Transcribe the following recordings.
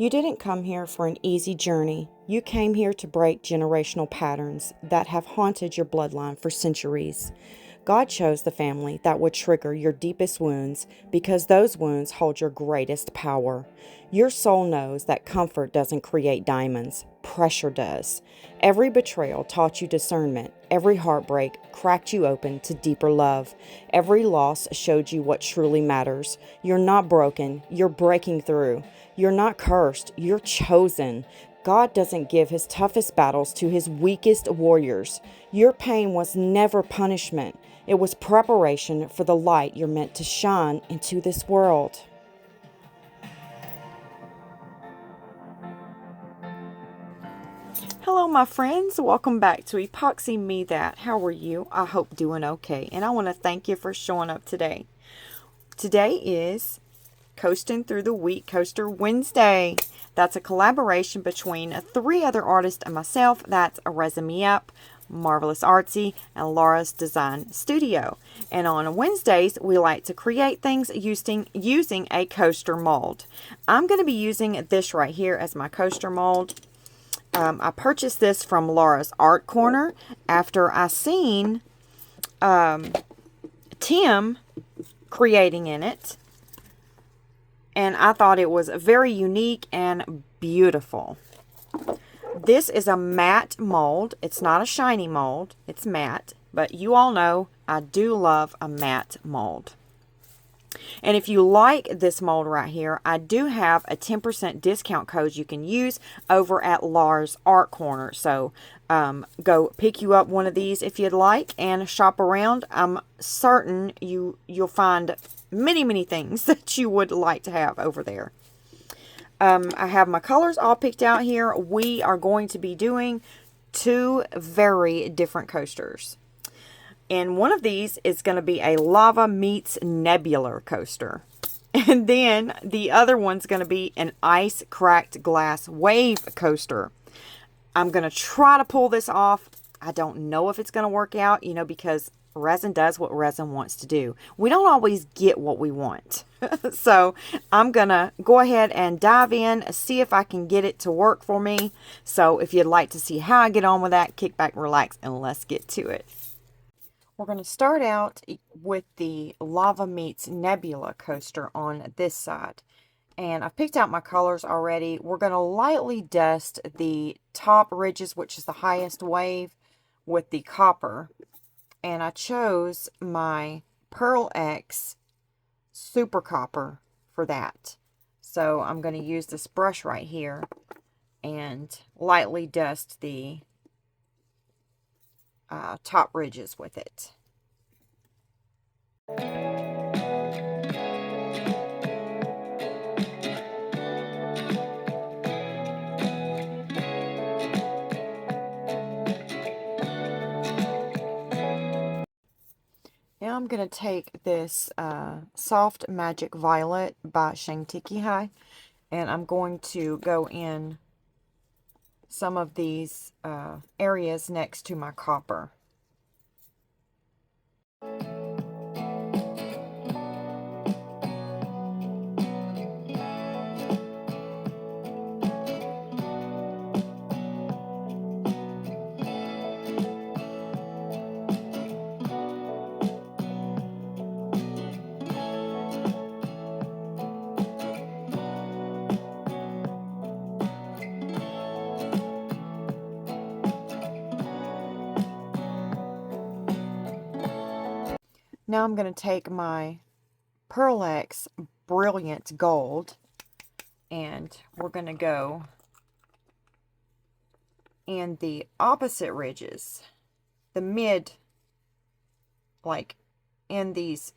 You didn't come here for an easy journey. You came here to break generational patterns that have haunted your bloodline for centuries. God chose the family that would trigger your deepest wounds because those wounds hold your greatest power. Your soul knows that comfort doesn't create diamonds, pressure does. Every betrayal taught you discernment. Every heartbreak cracked you open to deeper love. Every loss showed you what truly matters. You're not broken, you're breaking through. You're not cursed, you're chosen. God doesn't give his toughest battles to his weakest warriors. Your pain was never punishment. It was preparation for the light you're meant to shine into this world. Hello, my friends. Welcome back to Epoxy Me That. How are you? I hope doing okay. And I want to thank you for showing up today. Today is Coasting Through the Week Coaster Wednesday. That's a collaboration between 3 other artists and myself. That's Resin Me Up, Marvelous Artsy, and Laura's Design Studio. And on Wednesdays, we like to create things using a coaster mold. I'm going to be using this right here as my coaster mold. I purchased this from Laura's Art Corner after I seen Tim creating in it. And I thought it was very unique and beautiful. This is a matte mold. It's not a shiny mold. It's matte. But you all know I do love a matte mold. And if you like this mold right here, I do have a 10% discount code you can use over at Laura's Art Corner. So go pick you up one of these if you'd like and shop around. I'm certain you'll find many things that you would like to have over there. I have my colors all picked out here. We are going to be doing 2 very different coasters. And one of these is going to be a lava meets nebular coaster. And then the other one's going to be an ice cracked glass wave coaster. I'm going to try to pull this off. I don't know if it's going to work out, because resin does what resin wants to do. We don't always get what we want. So I'm going to go ahead and dive in, see if I can get it to work for me. So if you'd like to see how I get on with that, kick back, relax, and let's get to it. We're going to start out with the Lava Meets Nebula coaster on this side. And I've picked out my colors already. We're going to lightly dust the top ridges, which is the highest wave, with the copper. And I chose my Pearl X Super Copper for that. So I'm going to use this brush right here and lightly dust the top ridges with it. Now I'm going to take this Soft Magic Violet by Shangtiki Hai, and I'm going to go in some of these areas next to my copper. Now I'm going to take my Pearl X Brilliant Gold, and we're going to go in the opposite ridges, the mid, like in these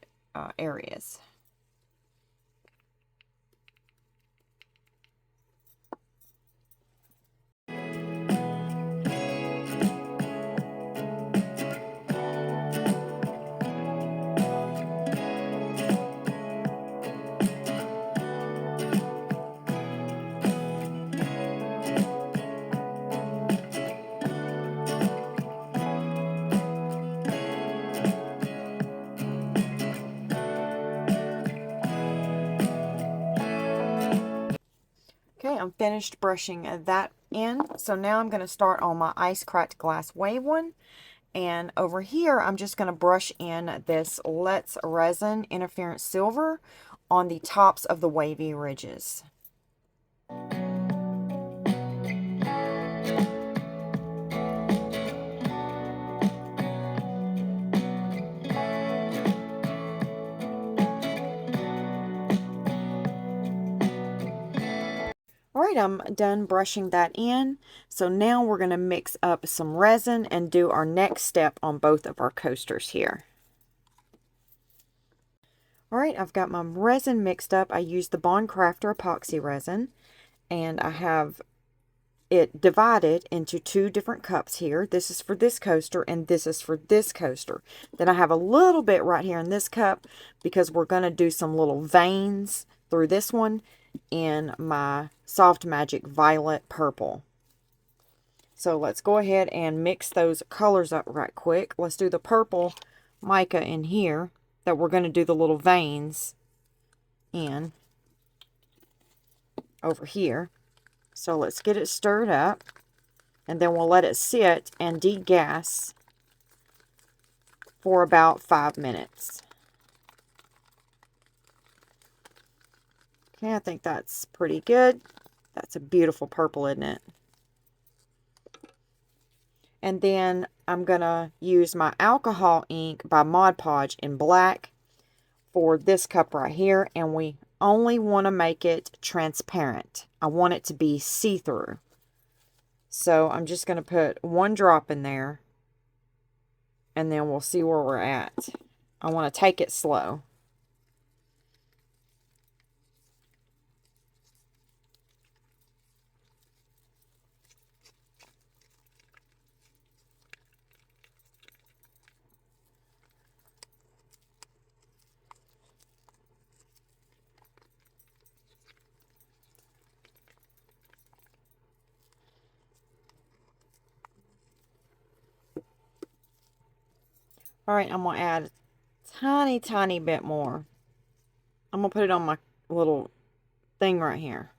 areas. Okay, I'm finished brushing that in. So now I'm going to start on my ice cracked glass wave one. And over here, I'm just going to brush in this Let's Resin Interference Silver on the tops of the wavy ridges. Alright, I'm done brushing that in. So now we're going to mix up some resin and do our next step on both of our coasters here. Alright, I've got my resin mixed up. I used the Bond Crafter epoxy resin, and I have it divided into two different cups here. This is for this coaster and this is for this coaster. Then I have a little bit right here in this cup because we're going to do some little veins through this one in my Soft Magic Violet Purple. So let's go ahead and mix those colors up right quick. Let's do the purple mica in here that we're going to do the little veins in over here. So let's get it stirred up, and then we'll let it sit and degas for about 5 minutes. Okay, I think that's pretty good. That's a beautiful purple, isn't it? And then I'm going to use my alcohol ink by Mod Podge in black for this cup right here, and we only want to make it transparent. I want it to be see-through. So I'm just going to put 1 drop in there, and then we'll see where we're at. I want to take it slow. Alright, I'm going to add a tiny bit more. I'm going to put it on my little thing right here.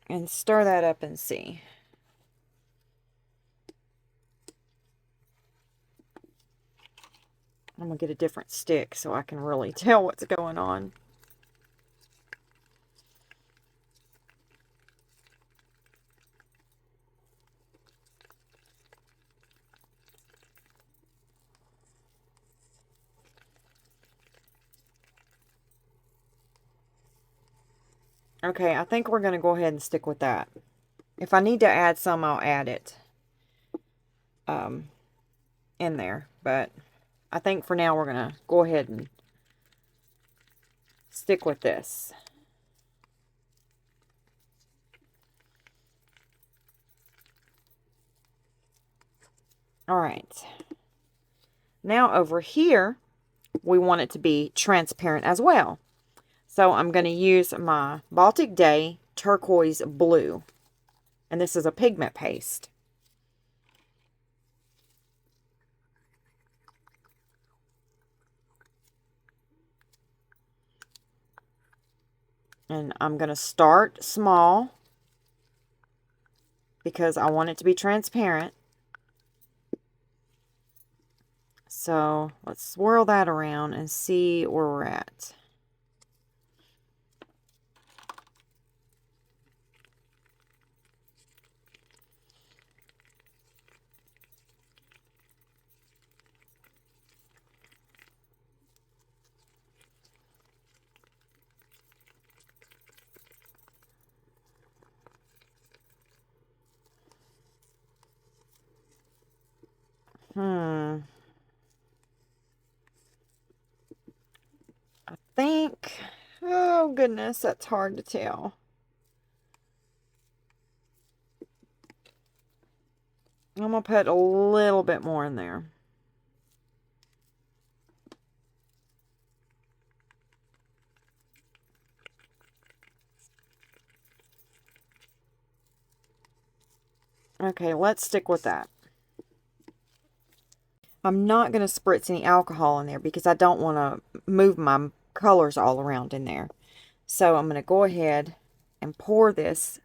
And stir that up and see. I'm going to get a different stick so I can really tell what's going on. Okay, I think we're going to go ahead and stick with that. If I need to add some, I'll add it in there. But I think for now we're going to go ahead and stick with this. Alright. Now over here, we want it to be transparent as well. So I'm going to use my Baltic Day Turquoise Blue. And this is a pigment paste. And I'm going to start small because I want it to be transparent. So let's swirl that around and see where we're at. I think, oh goodness, that's hard to tell. I'm going to put a little bit more in there. Okay, let's stick with that. I'm not going to spritz any alcohol in there because I don't want to move my colors all around in there. So I'm going to go ahead and pour this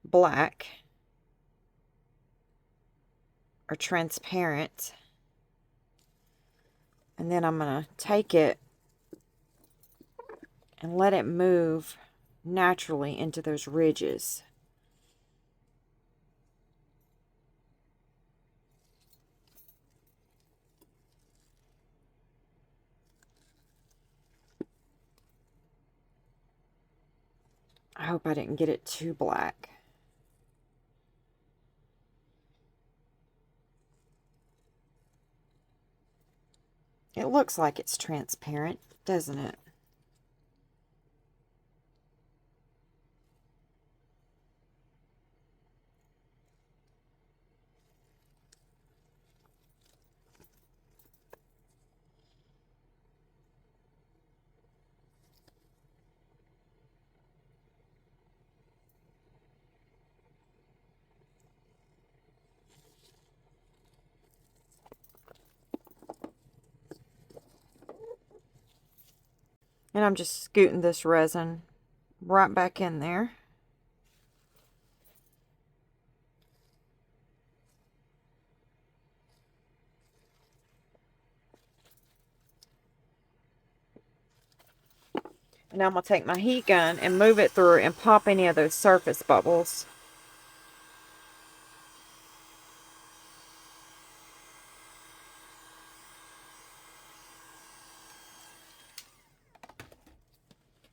black or transparent. And then I'm going to take it and let it move naturally into those ridges. I hope I didn't get it too black. It looks like it's transparent, doesn't it? And I'm just scooting this resin right back in there. And now I'm going to take my heat gun and move it through and pop any of those surface bubbles.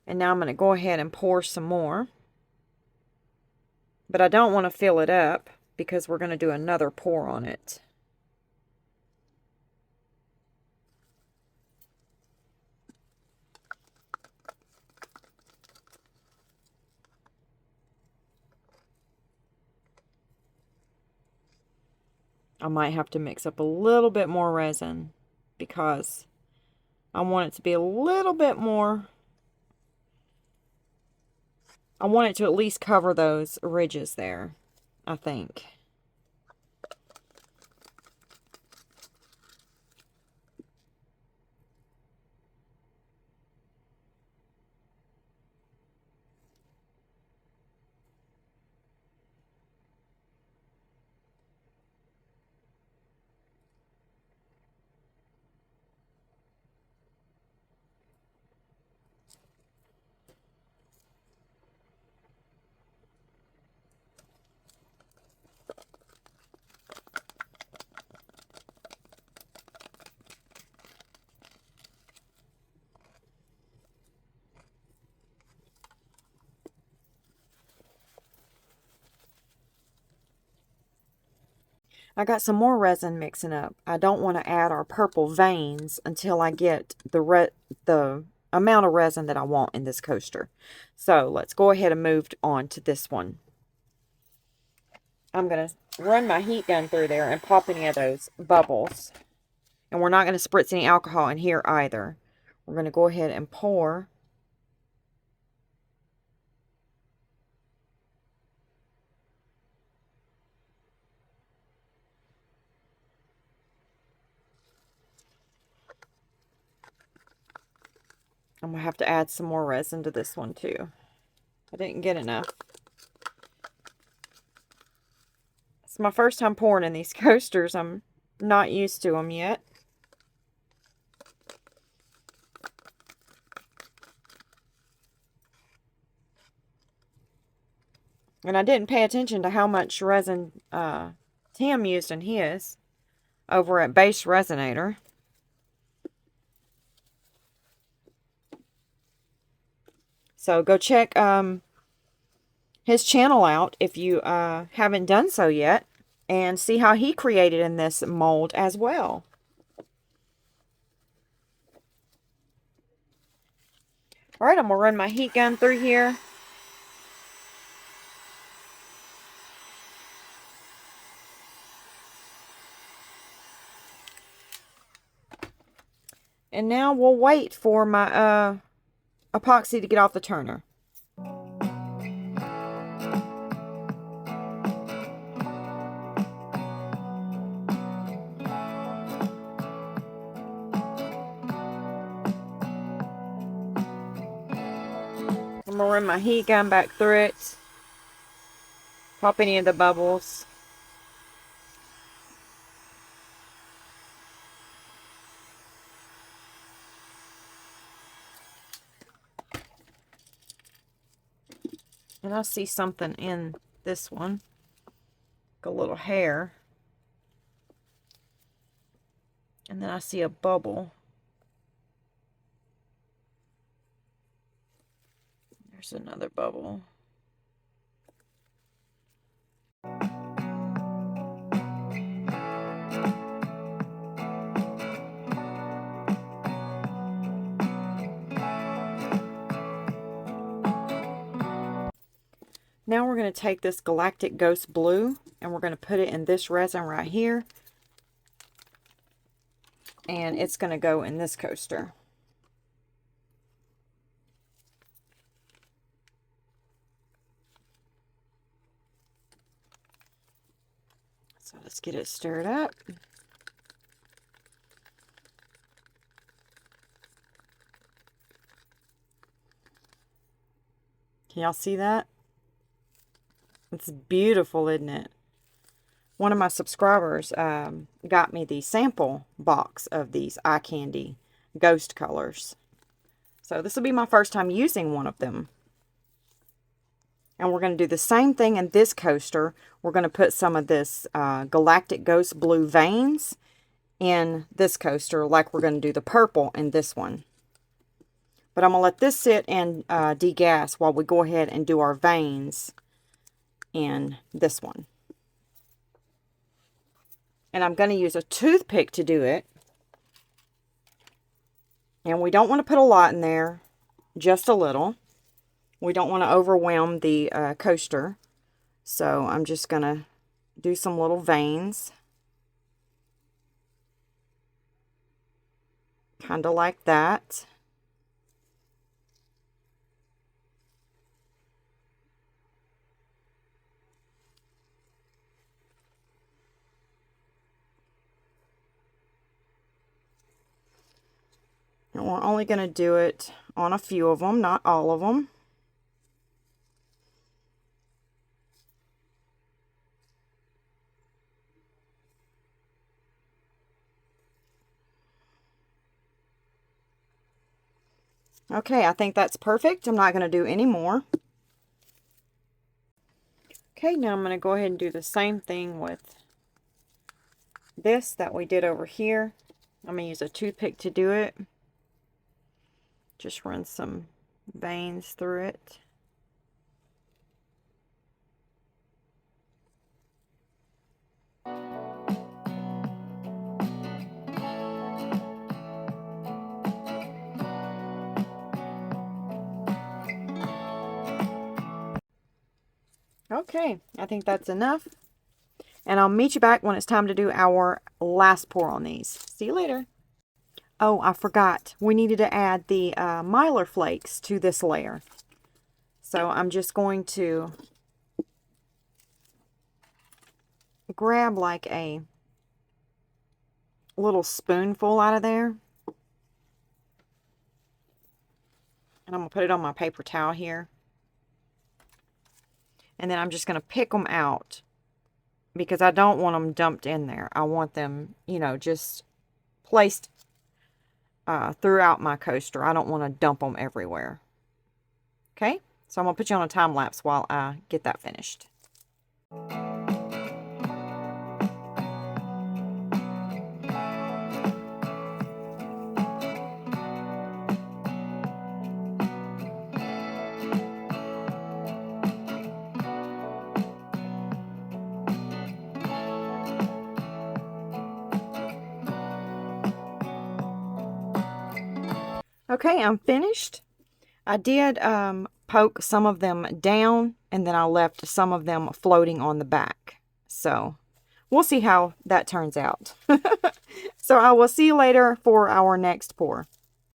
And now I'm going to go ahead and pour some more. But I don't want to fill it up because we're going to do another pour on it. I might have to mix up a little bit more resin because I want it to be a little bit more. I want it to at least cover those ridges there, I think. I got some more resin mixing up. I don't want to add our purple veins until I get the amount of resin that I want in this coaster. So let's go ahead and move on to this one. I'm going to run my heat gun through there and pop any of those bubbles. And we're not going to spritz any alcohol in here either. We're going to go ahead and pour. I'm going to have to add some more resin to this one too. I didn't get enough. It's my first time pouring in these coasters. I'm not used to them yet. And I didn't pay attention to how much resin Tim used in his over at Base Resinator. So go check his channel out if you haven't done so yet, and see how he created in this mold as well. Alright, I'm going to run my heat gun through here. And now we'll wait for my, epoxy to get off the turner. going to run my heat gun back through it. Pop any of the bubbles. And I see something in this one. Like a little hair. And then I see a bubble. There's another bubble. Now we're going to take this Galactic Ghost Blue and we're going to put it in this resin right here. And it's going to go in this coaster. So let's get it stirred up. Can y'all see that? It's beautiful, isn't it? One of my subscribers got me the sample box of these eye candy ghost colors. So this will be my first time using one of them. And we're going to do the same thing in this coaster. We're going to put some of this Galactic Ghost Blue veins in this coaster, like we're going to do the purple in this one. But I'm going to let this sit and degas while we go ahead and do our veins in this one. And I'm going to use a toothpick to do it. And we don't want to put a lot in there, just a little. We don't want to overwhelm the coaster. So I'm just going to do some little veins. Kind of like that. And we're only going to do it on a few of them, not all of them. Okay, I think that's perfect. I'm not going to do any more. Okay, now I'm going to go ahead and do the same thing with this that we did over here. I'm going to use a toothpick to do it. Just run some veins through it. Okay, I think that's enough. And I'll meet you back when it's time to do our last pour on these. See you later. Oh, I forgot. We needed to add the mylar flakes to this layer. So I'm just going to grab like a little spoonful out of there. And I'm going to put it on my paper towel here. And then I'm just going to pick them out. Because I don't want them dumped in there. I want them, you know, just placed throughout my coaster. I don't want to dump them everywhere. Okay, so I'm going to put you on a time lapse while I get that finished. Okay, I'm finished. I did poke some of them down, and then I left some of them floating on the back. So, we'll see how that turns out. So, I will see you later for our next pour.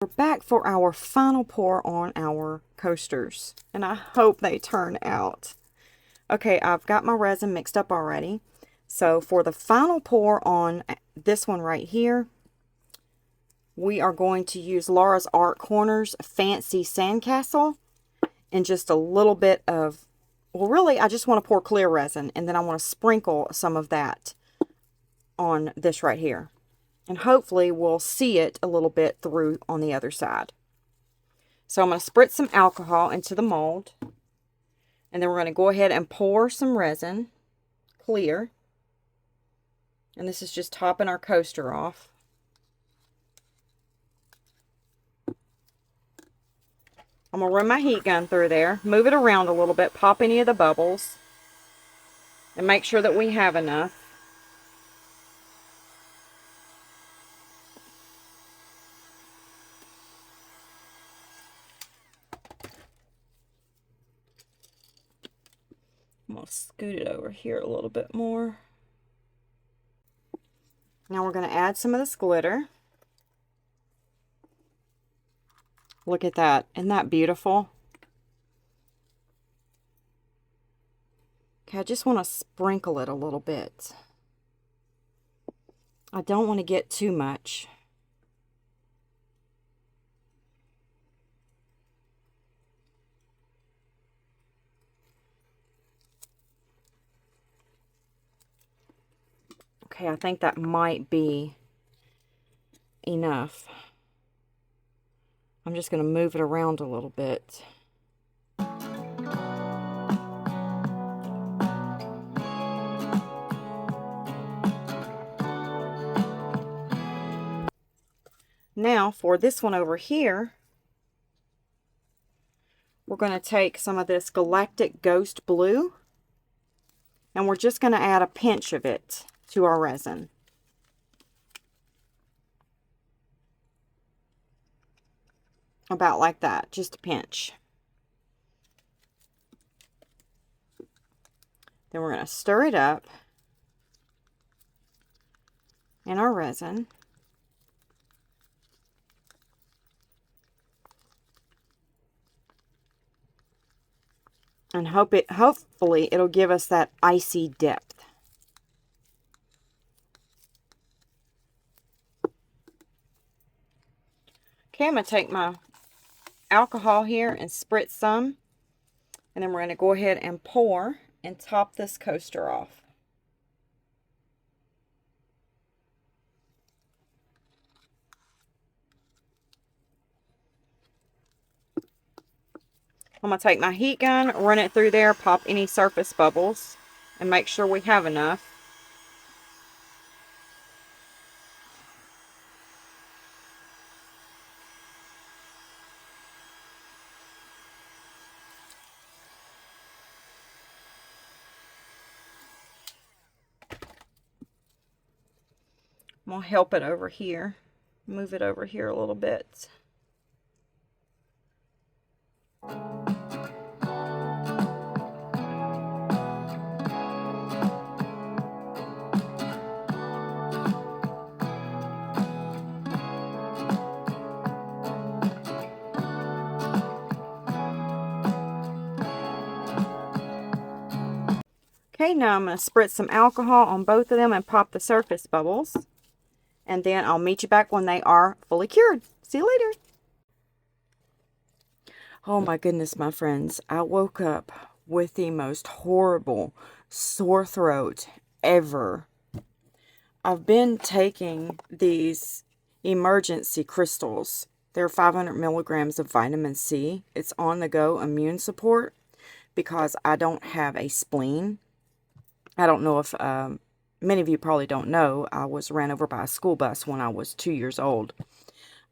We're back for our final pour on our coasters, and I hope they turn out. Okay, I've got my resin mixed up already. So, for the final pour on this one right here, we are going to use Laura's Art Corner's Fancy Sandcastle. in just a little bit of, well, really, I just want to pour clear resin, and then I want to sprinkle some of that on this right here. And hopefully we'll see it a little bit through on the other side. So I'm going to spritz some alcohol into the mold. And then we're going to go ahead and pour some resin, clear. And this is just topping our coaster off. I'm going to run my heat gun through there, move it around a little bit, pop any of the bubbles, and make sure that we have enough. I'm going to scoot it over here a little bit more. Now we're going to add some of this glitter. Look at that. Isn't that beautiful? Okay, I just want to sprinkle it a little bit. I don't want to get too much. Okay, I think that might be enough. I'm just going to move it around a little bit. Now for this one over here, we're going to take some of this Galactic Ghost Blue, and we're just going to add a pinch of it to our resin. About like that, just a pinch. Then we're going to stir it up in our resin. And hopefully it'll give us that icy depth. Okay, I'm going to take my alcohol here and spritz some. And then we're going to go ahead and pour and top this coaster off. I'm going to take my heat gun, run it through there, pop any surface bubbles, and make sure we have enough. I'm going to help it over here, move it over here a little bit. Okay, now I'm going to spritz some alcohol on both of them and pop the surface bubbles. And then I'll meet you back when they are fully cured. See you later. Oh my goodness, my friends. I woke up with the most horrible sore throat ever. I've been taking these emergency crystals. They're 500 milligrams of vitamin C. It's on the go immune support because I don't have a spleen. I don't know if many of you probably don't know. I was ran over by a school bus when I was 2 years old.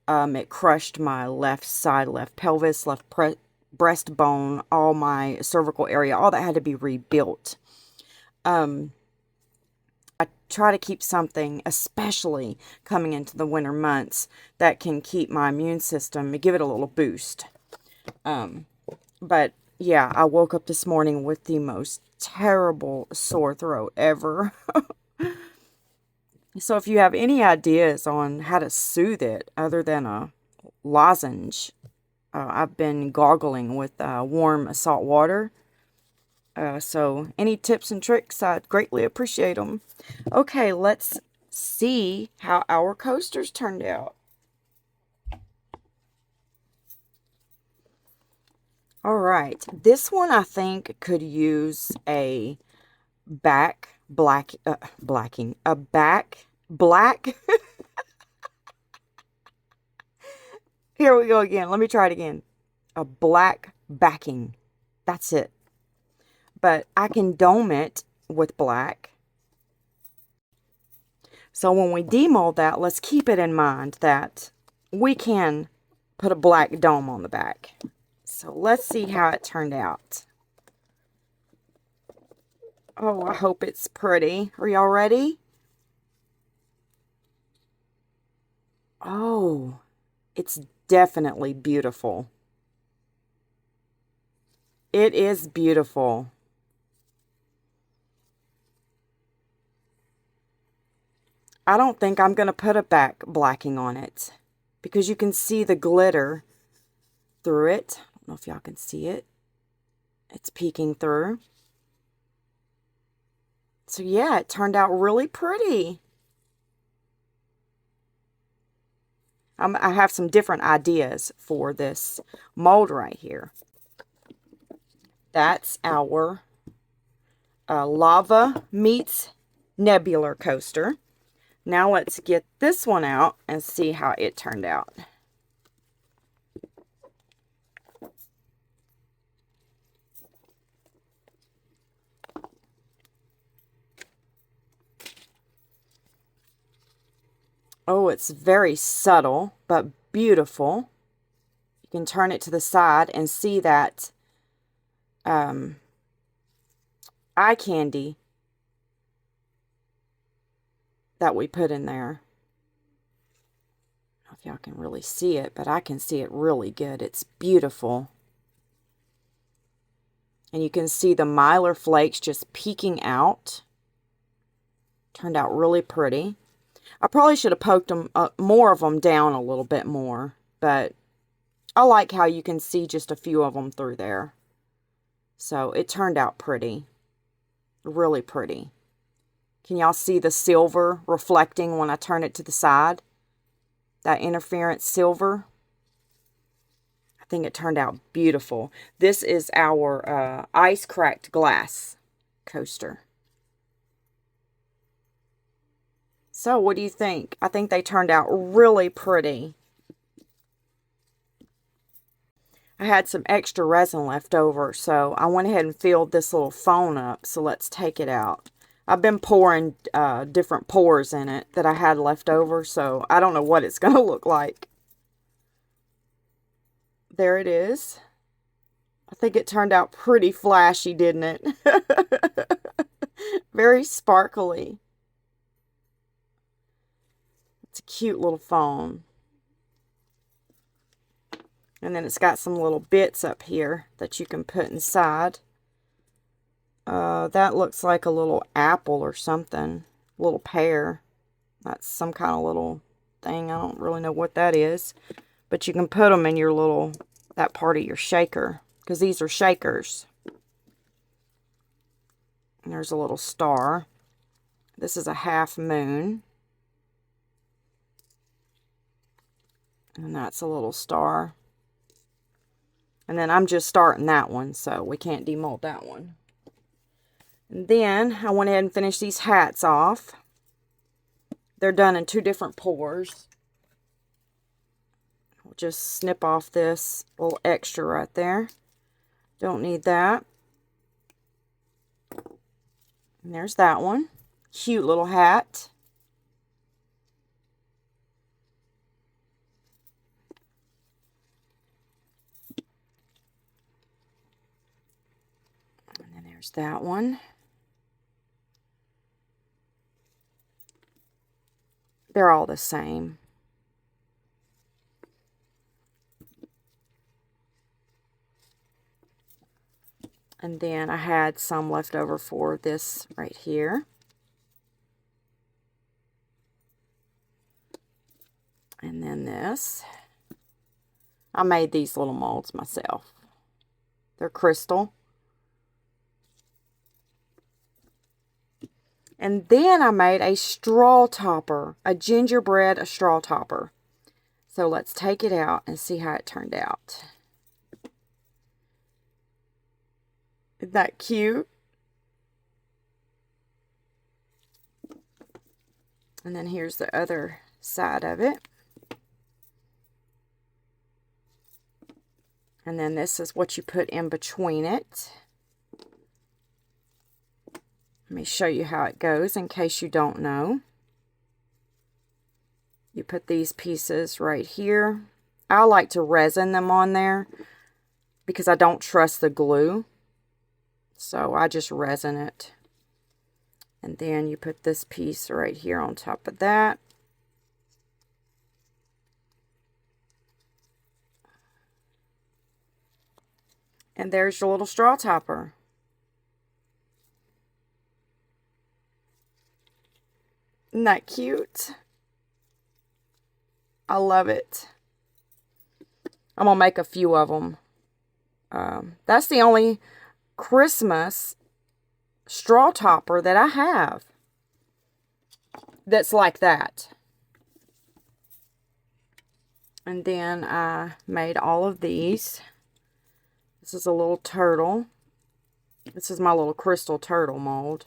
It crushed my left side, left pelvis, left breastbone, all my cervical area. All that had to be rebuilt. I try to keep something, especially coming into the winter months, that can keep my immune system, give it a little boost. But yeah, I woke up this morning with the most terrible sore throat ever. So if you have any ideas on how to soothe it other than a lozenge, I've been gargling with warm salt water. So any tips and tricks, I'd greatly appreciate them. Okay, let's see how our coasters turned out. All right, this one I think could use a back black, blacking, a back black. Here we go again. Let me try it again. A black backing. That's it. But I can dome it with black. So when we demold that, let's keep it in mind that we can put a black dome on the back. So let's see how it turned out. Oh, I hope it's pretty. Are y'all ready? Oh, it's definitely beautiful. It is beautiful. I don't think I'm going to put a back blacking on it because you can see the glitter through it. I don't know if y'all can see it. It's peeking through. So yeah, it turned out really pretty. I have some different ideas for this mold right here. That's our lava meets nebular coaster. Now let's get this one out and see how it turned out. Oh, it's very subtle, but beautiful. You can turn it to the side and see that eye candy that we put in there. I don't know if y'all can really see it, but I can see it really good. It's beautiful. And you can see the mylar flakes just peeking out. Turned out really pretty. I probably should have poked them more of them down a little bit more, but I like how you can see just a few of them through there. So it turned out pretty. Really pretty. Can y'all see the silver reflecting when I turn it to the side? That interference silver. I think it turned out beautiful. This is our ice cracked glass coaster. So what do you think? I think they turned out really pretty. I had some extra resin left over, so I went ahead and filled this little phone up. So let's take it out. I've been pouring different pours in it that I had left over, so I don't know what it's going to look like. There it is. I think it turned out pretty flashy, didn't it? Very sparkly. It's a cute little phone. And then it's got some little bits up here that you can put inside. That looks like a little apple or something. A little pear. That's some kind of little thing. I don't really know what that is. But you can put them in your little, that part of your shaker. Because these are shakers. And there's a little star. This is a half moon. And that's a little star. And then I'm just starting that one, so we can't demold that one. And then I went ahead and finished these hats off. They're done in 2 different pours. We'll just snip off this little extra right there. Don't need that. And there's that one. Cute little hat. And then there's that one. They're all the same. And then I had some left over for this right here. And then this. I made these little molds myself. They're crystal. And then I made a straw topper, a gingerbread straw topper. So let's take it out and see how it turned out. Isn't that cute? And then here's the other side of it. And then this is what you put in between it. Let me show you how it goes in case you don't know. You put these pieces right here. I like to resin them on there because I don't trust the glue. So I just resin it. And then you put this piece right here on top of that. And there's your little straw topper. Isn't that cute? I love it. I'm going to make a few of them. That's the only Christmas straw topper that I have that's like that. And then I made all of these. This is a little turtle. This is my little crystal turtle mold.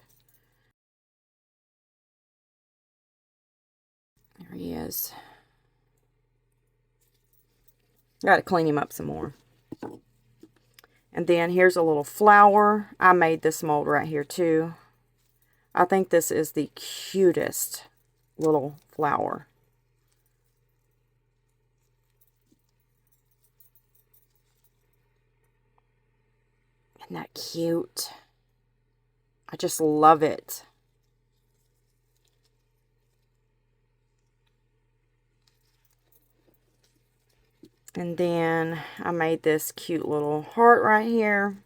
There he is. Got to clean him up some more. And then here's a little flower. I made this mold right here too. I think this is the cutest little flower. Isn't that cute? I just love it. And then I made this cute little heart right here.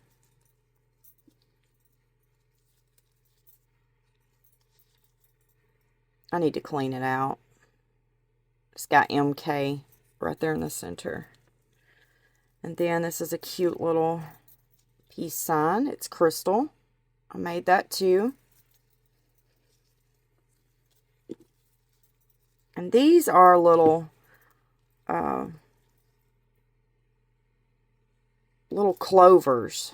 I need to clean it out. It's got MK right there in the center. And then this is a cute little peace sign. It's crystal. I made that too. And these are little little clovers,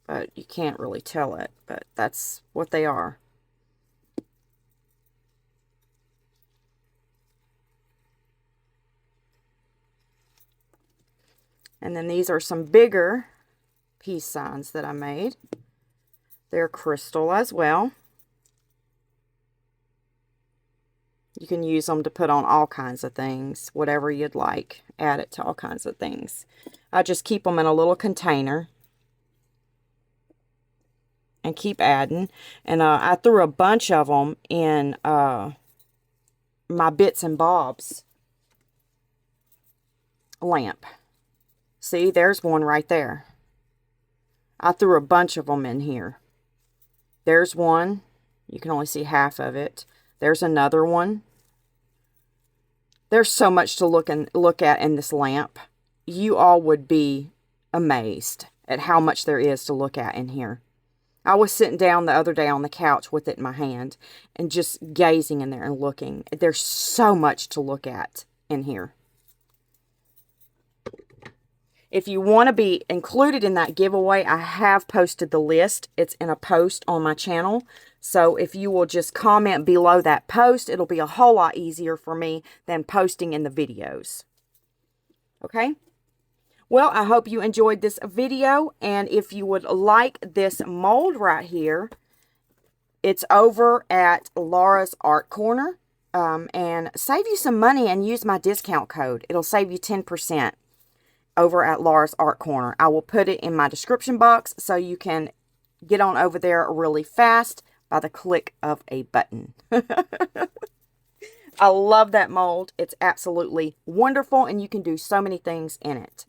but you can't really tell it, but that's what they are. And then these are some bigger peace signs that I made. They're crystal as well. You can use them to put on all kinds of things, whatever you'd like. Add it to all kinds of things. I just keep them in a little container and keep adding. And I threw a bunch of them in my bits and bobs lamp. See, there's one right there. I threw a bunch of them in here. There's one. You can only see half of it. There's another one. There's so much to look at in this lamp. You all would be amazed at how much there is to look at in here. I was sitting down the other day on the couch with it in my hand and just gazing in there and looking. There's so much to look at in here. If you want to be included in that giveaway, I have posted the list. It's in a post on my channel. So if you will just comment below that post, it'll be a whole lot easier for me than posting in the videos. Okay? Well, I hope you enjoyed this video. And if you would like this mold right here, it's over at Laura's Art Corner. And save you some money and use my discount code. It'll save you 10%. Over at Laura's Art Corner. I will put it in my description box so you can get on over there really fast by the click of a button. I love that mold. It's absolutely wonderful and you can do so many things in it.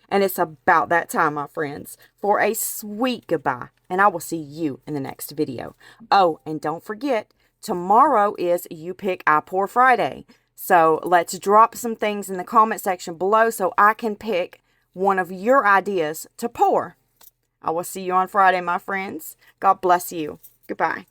And it's about that time, my friends, for a sweet goodbye. And I will see you in the next video. Oh, and don't forget, tomorrow is You Pick, I Pour Friday. So let's drop some things in the comment section below so I can pick one of your ideas to pour. I will see you on Friday, my friends. God bless you. Goodbye.